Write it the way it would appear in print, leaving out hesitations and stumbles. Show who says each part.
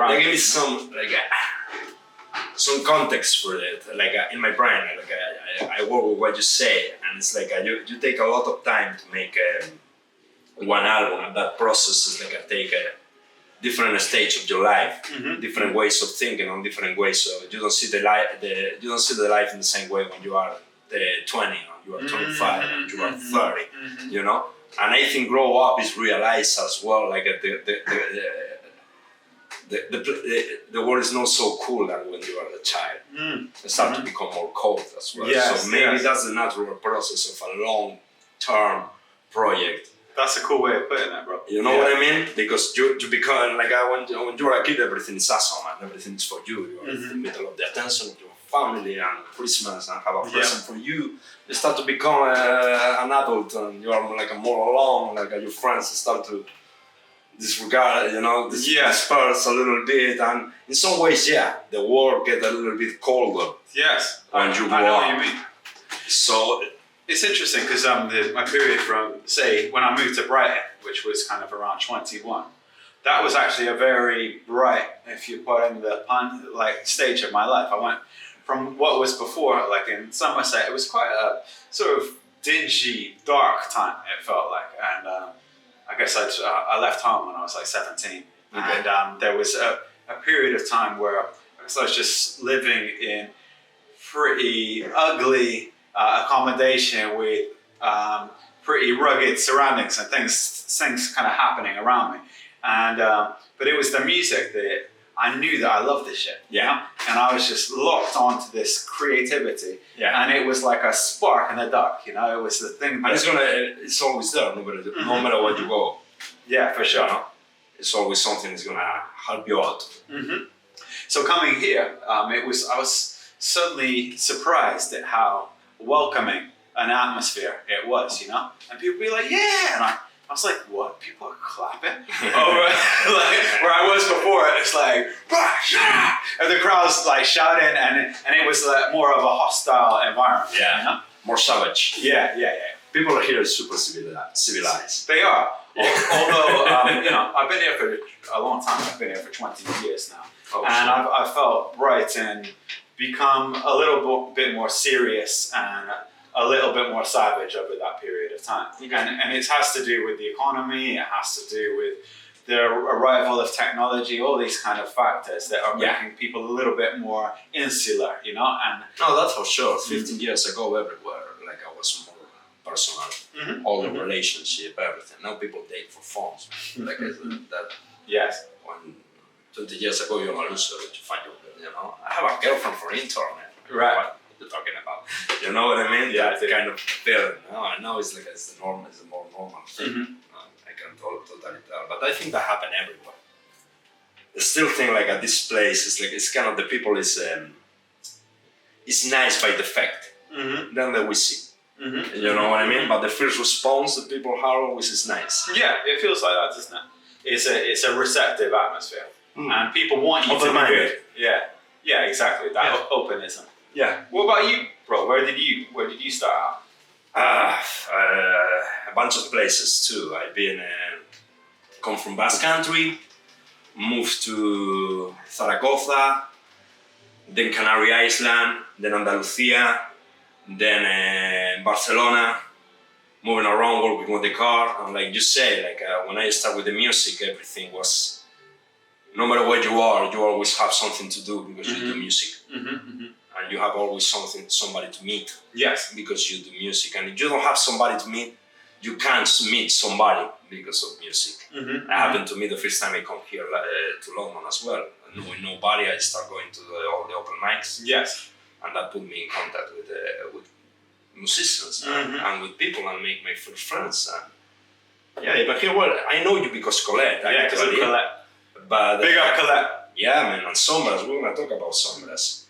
Speaker 1: They give me some some context for it. In my brain, I work with what you say, and it's you take a lot of time to make one album, and that process is take a different stage of your life, different ways of thinking, on different ways. So you don't see the life in the same way when you are 20, or you are 25, or you are 30. You know, and I think grow up is realize as well, the world is not so cool than when you are a child. It starts to become more cold as well.
Speaker 2: Yes,
Speaker 1: so maybe that's the natural process of a long-term project.
Speaker 2: That's a cool way of putting it, bro.
Speaker 1: You know what I mean? Because you become when you're a kid, everything is awesome and everything is for you. You are in the middle of the attention of your family and Christmas and have a present for you. You start to become an adult and you are more alone. Your friends start to disregard, disperse a little bit, and in some ways, the world gets a little bit colder.
Speaker 2: Yes,
Speaker 1: when you grow
Speaker 2: I know
Speaker 1: up.
Speaker 2: what you mean.
Speaker 1: So
Speaker 2: it's interesting because my period from, say, when I moved to Brighton, which was kind of around 21, that was actually a very bright, if you put in the pun, stage of my life. I went from what was before, in Somerset, it was quite a sort of dingy, dark time, it felt like, and I guess I left home when I was 17, and there was a period of time where I guess I was just living in pretty ugly accommodation with pretty rugged surroundings and things kind of happening around me, and but it was the music that I knew that I loved this shit, and I was just locked onto this creativity, and it was like a spark in the dark, it was the thing that...
Speaker 1: And it's always there, no matter where you go.
Speaker 2: Yeah, for sure.
Speaker 1: It's always something that's gonna help you out.
Speaker 2: So coming here, I was suddenly surprised at how welcoming an atmosphere it was, and people would be like, yeah, and I was like, what? People are clapping? Where I was before, it's and the crowd's shouting, and it was more of a hostile environment.
Speaker 1: More savage.
Speaker 2: Yeah.
Speaker 1: People here are super civilized.
Speaker 2: They are. Although, I've been here for a long time. I've been here for 20 years now. And I felt Brighton become a little bit more serious and a little bit more savage over that period of time. And it has to do with the economy, it has to do with the arrival of technology, all these kind of factors that are making people a little bit more insular, And
Speaker 1: no, that's for sure. 15 years ago, everywhere, I was more personal, all the relationship, everything. Now people date for phones. That.
Speaker 2: Yes.
Speaker 1: When 20 years ago, you're a loser, you find I have a girlfriend for internet.
Speaker 2: Right.
Speaker 1: What you're talking about? You know what I mean?
Speaker 2: Yeah.
Speaker 1: That kind of feeling. I know it's the norm. It's a more normal thing. I can totally tell. But I think that happens everywhere. I still think at this place, it's kind of the people is nice by defect. Then they will see. You know what I mean? But the first response that people have always is nice.
Speaker 2: Yeah, it feels like that, doesn't it? It's a receptive atmosphere. And people want you to be good. Yeah, exactly. That openism.
Speaker 1: Yeah.
Speaker 2: What about you, bro? Where did you start out?
Speaker 1: A bunch of places too. I've been come from Basque Country, moved to Zaragoza, then Canary Island, then Andalusia, then Barcelona, moving around, working with the car. And like you say, when I started with the music, everything was, no matter where you are, you always have something to do because you do music. And you have always somebody to meet. Yes. Because you do music. And if you don't have somebody to meet, you can't meet somebody because of music. It happened to me the first time I come here to London as well. Knowing nobody, I start going to all the open mics. Yes. And that put me in contact with musicians and with people and make my first friends. But here, I know you because Colette.
Speaker 2: Yeah, because of Colette.
Speaker 1: But
Speaker 2: big up Colette.
Speaker 1: Yeah, man, and Sombras, we're gonna talk about Sombras.